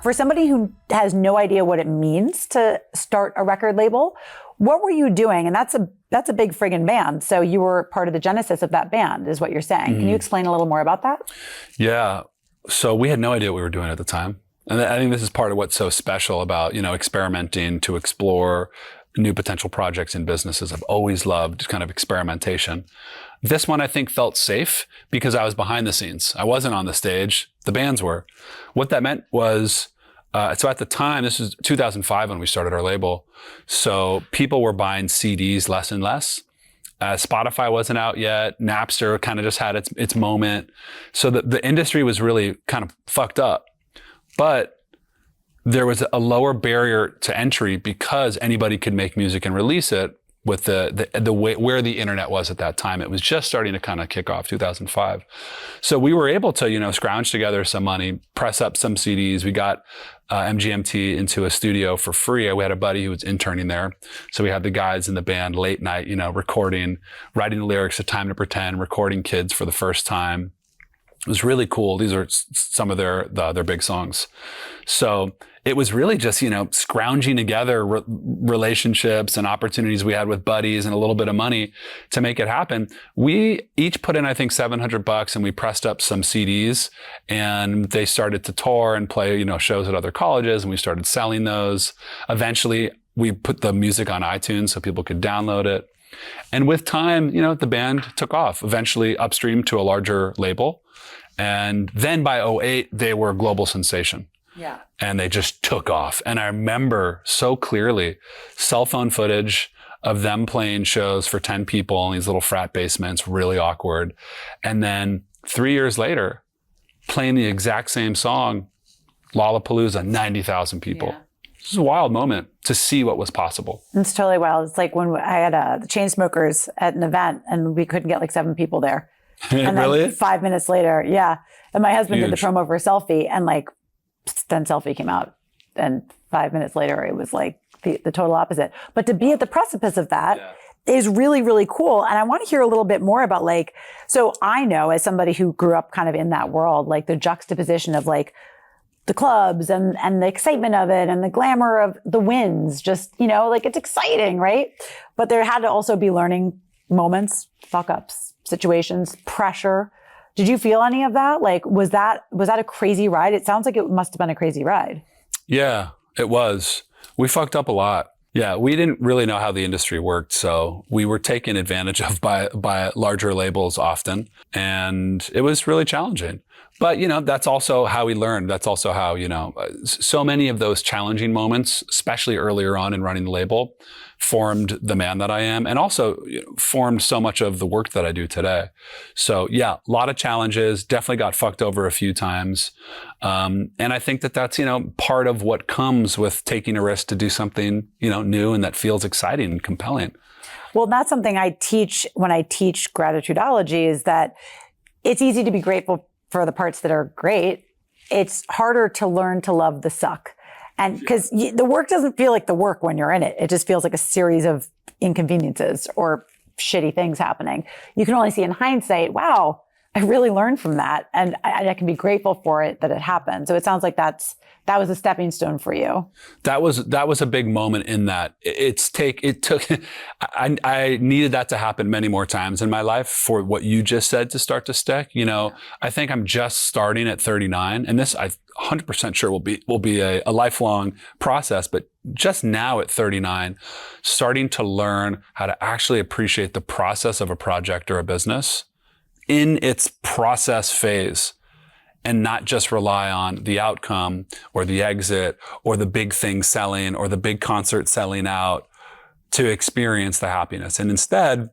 For somebody who has no idea what it means to start a record label, what were you doing? And that's a big friggin' band. So you were part of the genesis of that band, is what you're saying. Can you explain a little more about that? Yeah. So we had no idea what we were doing at the time. And I think this is part of what's so special about, experimenting to explore new potential projects in businesses. I've always loved kind of experimentation. This one I think felt safe because I was behind the scenes. I wasn't on the stage. The bands were. What that meant was, so at the time, this was 2005 when we started our label. So people were buying CDs less and less. Spotify wasn't out yet. Napster kind of just had its moment. So the industry was really kind of fucked up. But there was a lower barrier to entry because anybody could make music and release it with the way where the internet was at that time. It was just starting to kind of kick off 2005. So we were able to, scrounge together some money, press up some CDs. We got MGMT into a studio for free. We had a buddy who was interning there. So we had the guys in the band late night, recording, writing the lyrics to Time to Pretend, recording Kids for the first time. It was really cool. These are some of their big songs. So it was really just, scrounging together relationships and opportunities we had with buddies and a little bit of money to make it happen. We each put in, I think, $700 and we pressed up some CDs and they started to tour and play, shows at other colleges, and we started selling those. Eventually we put the music on iTunes so people could download it. And with time, the band took off, eventually upstream to a larger label. And then by 2008, they were a global sensation. Yeah. And they just took off. And I remember so clearly cell phone footage of them playing shows for 10 people in these little frat basements, really awkward. And then 3 years later, playing the exact same song, Lollapalooza, 90,000 people. Yeah. This is a wild moment to see what was possible. It's totally wild. It's like when I had the Chainsmokers at an event and we couldn't get like 7 people there. And really? Then 5 minutes later, yeah. And my husband did the promo for a Selfie, and then Selfie came out. And 5 minutes later, it was like the total opposite. But to be at the precipice of that is really, really cool. And I want to hear a little bit more about so I know as somebody who grew up kind of in that world, the juxtaposition of the clubs and the excitement of it and the glamour of the wins, just, it's exciting, right? But there had to also be learning moments, fuck ups, situations, pressure. Did you feel any of that? Was that a crazy ride? It sounds like it must have been a crazy ride. Yeah, it was. We fucked up a lot. Yeah, we didn't really know how the industry worked, so we were taken advantage of by larger labels often, and it was really challenging. But, that's also how we learned. That's also how, so many of those challenging moments, especially earlier on in running the label, formed the man that I am, and also formed so much of the work that I do today. So yeah, a lot of challenges, definitely got fucked over a few times. And I think that's, part of what comes with taking a risk to do something, new and that feels exciting and compelling. Well, that's something I teach when I teach gratitudology, is that it's easy to be grateful for the parts that are great. It's harder to learn to love the suck. And because the work doesn't feel like the work when you're in it. It just feels like a series of inconveniences or shitty things happening. You can only see in hindsight, wow, I really learned from that. And I can be grateful for it that it happened. So it sounds like that was a stepping stone for you. That was a big moment in that I needed that to happen many more times in my life for what you just said to start to stick. I think I'm just starting at 39, and this I'm 100% sure will be a lifelong process, but just now at 39, starting to learn how to actually appreciate the process of a project or a business in its process phase, and not just rely on the outcome or the exit or the big thing selling or the big concert selling out to experience the happiness. And instead,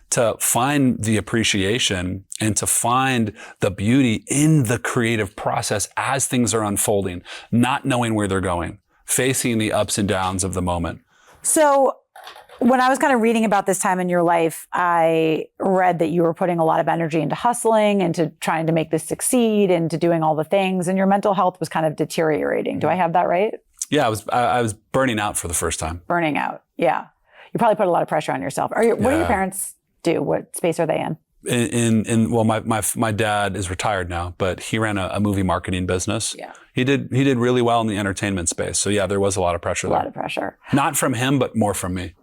to find the appreciation and to find the beauty in the creative process as things are unfolding, not knowing where they're going, facing the ups and downs of the moment. So when I was kind of reading about this time in your life, I read that you were putting a lot of energy into hustling, into trying to make this succeed, into doing all the things, and your mental health was kind of deteriorating. Do I have that right? Yeah, I was burning out for the first time. Burning out, yeah. You probably put a lot of pressure on yourself. What do your parents do? What space are they in? well, my dad is retired now, but he ran a movie marketing business. Yeah. He did really well in the entertainment space. So yeah, there was a lot of pressure there. A lot of pressure. Not from him, but more from me.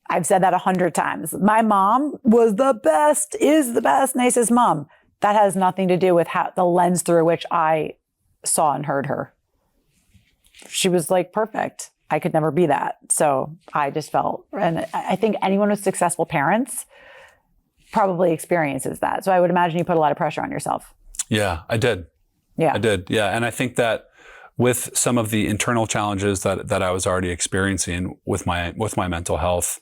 I've said that 100 times. My mom was the best, is the best, nicest mom. That has nothing to do with the lens through which I saw and heard her. She was like perfect. I could never be that. So I just felt, and I think anyone with successful parents probably experiences that. So I would imagine you put a lot of pressure on yourself. Yeah, I did. Yeah. I did. Yeah. And I think that with some of the internal challenges that I was already experiencing with my mental health,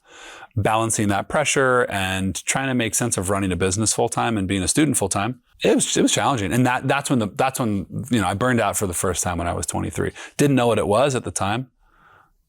balancing that pressure and trying to make sense of running a business full time and being a student full time, it was challenging. And that's when I burned out for the first time when I was 23. Didn't know what it was at the time,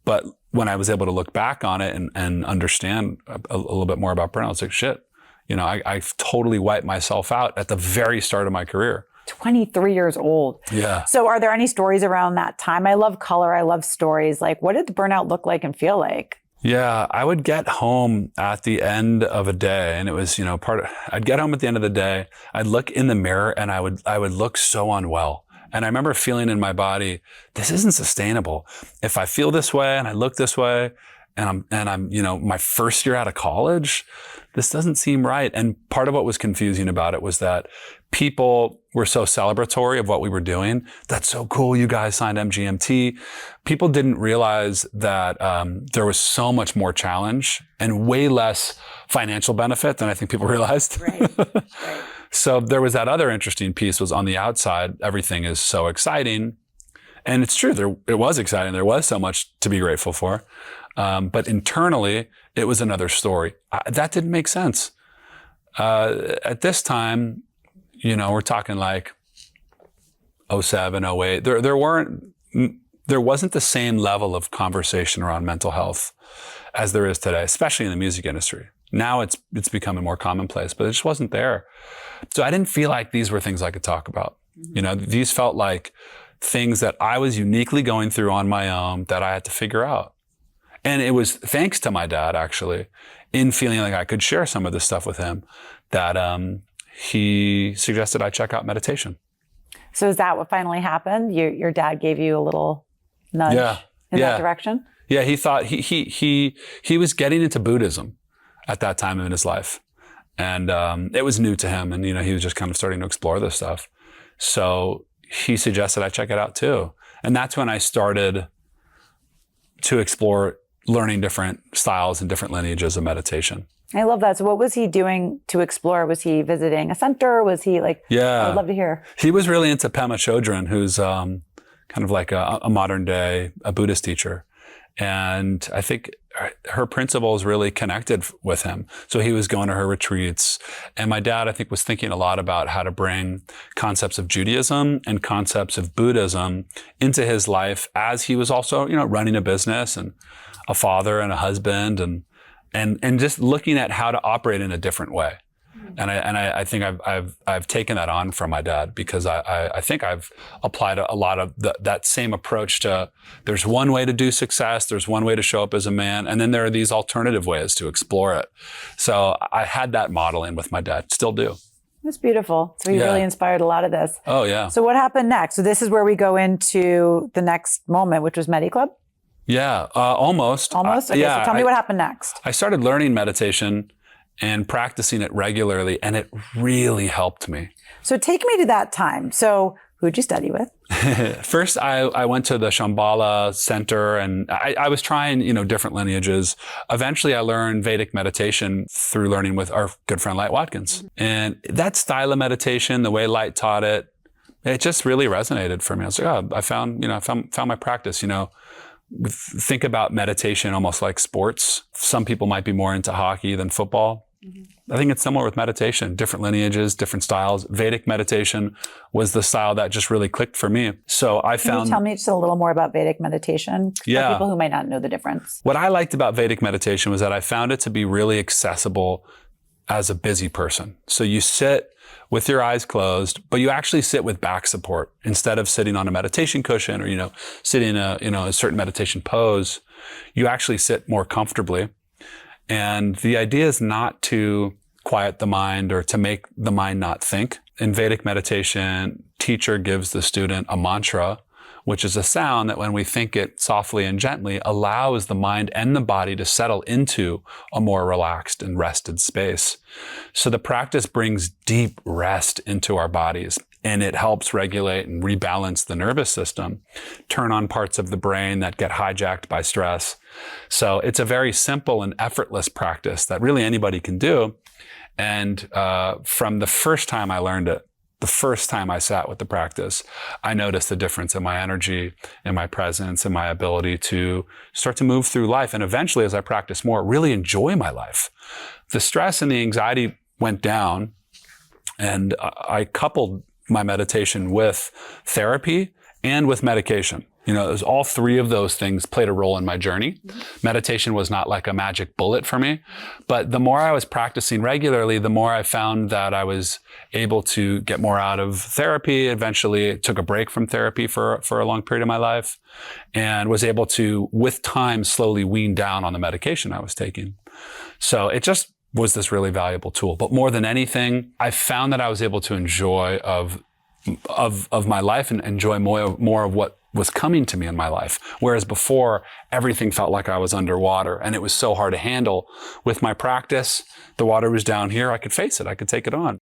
but when I was able to look back on it and understand a little bit more about burnout, it's like, shit, I totally wiped myself out at the very start of my career. 23 years old. Yeah. So are there any stories around that time? I love color. I love stories. Like, what did the burnout look like and feel like? Yeah, I would get home at the end of a day, and it was, I'd get home at the end of the day. I'd look in the mirror and I would look so unwell. And I remember feeling in my body, this isn't sustainable. If I feel this way and I look this way and I'm my first year out of college, this doesn't seem right. And part of what was confusing about it was that people were so celebratory of what we were doing. That's so cool. You guys signed MGMT. People didn't realize that there was so much more challenge and way less financial benefit than I think people realized. Right. So there was that other interesting piece was on the outside, everything is so exciting. And it's true. It was exciting. There was so much to be grateful for. But internally, it was another story. That didn't make sense. At this time, we're talking like 07, 08. There wasn't the same level of conversation around mental health as there is today, especially in the music industry. Now it's becoming more commonplace, but it just wasn't there. So I didn't feel like these were things I could talk about. These felt like things that I was uniquely going through on my own that I had to figure out. And it was thanks to my dad, actually, in feeling like I could share some of this stuff with him, that he suggested I check out meditation. So is that what finally happened? Your dad gave you a little nudge in that direction? Yeah, he thought he was getting into Buddhism at that time in his life. And it was new to him. And, he was just kind of starting to explore this stuff. So he suggested I check it out too. And that's when I started to explore learning different styles and different lineages of meditation. I love that. So what was he doing to explore? Was he visiting a center? Was he like, yeah, I'd love to hear. He was really into Pema Chodron, who's kind of like a modern day, a Buddhist teacher. And I think her principles really connected with him. So he was going to her retreats. And my dad, I think, was thinking a lot about how to bring concepts of Judaism and concepts of Buddhism into his life as he was also, running a business and a father and a husband and just looking at how to operate in a different way. And I think I've taken that on from my dad because I think I've applied a lot of that same approach to there's one way to do success, there's one way to show up as a man, and then there are these alternative ways to explore it. So I had that modeling with my dad, still do. That's beautiful. So he really inspired a lot of this. Oh yeah. So what happened next? So this is where we go into the next moment, which was MediClub? Yeah, almost. Almost? Okay, so tell me what happened next. I started learning meditation and practicing it regularly, and it really helped me. So take me to that time. So who'd you study with? First, I went to the Shambhala Center, and I was trying, different lineages. Eventually, I learned Vedic meditation through learning with our good friend Light Watkins. Mm-hmm. And that style of meditation, the way Light taught it, it just really resonated for me. I was like, I found my practice, Think about meditation almost like sports. Some people might be more into hockey than football. Mm-hmm. I think it's similar with meditation, different lineages, different styles. Vedic meditation was the style that just really clicked for me. So I found... Can you tell me just a little more about Vedic meditation? Yeah. For people who might not know the difference. What I liked about Vedic meditation was that I found it to be really accessible as a busy person. So you sit with your eyes closed, but you actually sit with back support instead of sitting on a meditation cushion or, sitting in a certain meditation pose. You actually sit more comfortably. And the idea is not to quiet the mind or to make the mind not think. In Vedic meditation, teacher gives the student a mantra, which is a sound that when we think it softly and gently allows the mind and the body to settle into a more relaxed and rested space. So the practice brings deep rest into our bodies, and it helps regulate and rebalance the nervous system, turn on parts of the brain that get hijacked by stress. So it's a very simple and effortless practice that really anybody can do. And from the first time I learned it, the first time I sat with the practice, I noticed the difference in my energy, in my presence, in my ability to start to move through life. And eventually, as I practiced more, really enjoy my life. The stress and the anxiety went down, and I coupled my meditation with therapy and with medication. You know, it was all three of those things played a role in my journey. Meditation was not like a magic bullet for me, but the more I was practicing regularly, the more I found that I was able to get more out of therapy. Eventually, I took a break from therapy for a long period of my life and was able to, with time, slowly wean down on the medication I was taking. So it just was this really valuable tool. But more than anything, I found that I was able to enjoy of my life and enjoy more of what was coming to me in my life. Whereas before, everything felt like I was underwater and it was so hard to handle. With my practice, the water was down here. I could face it. I could take it on.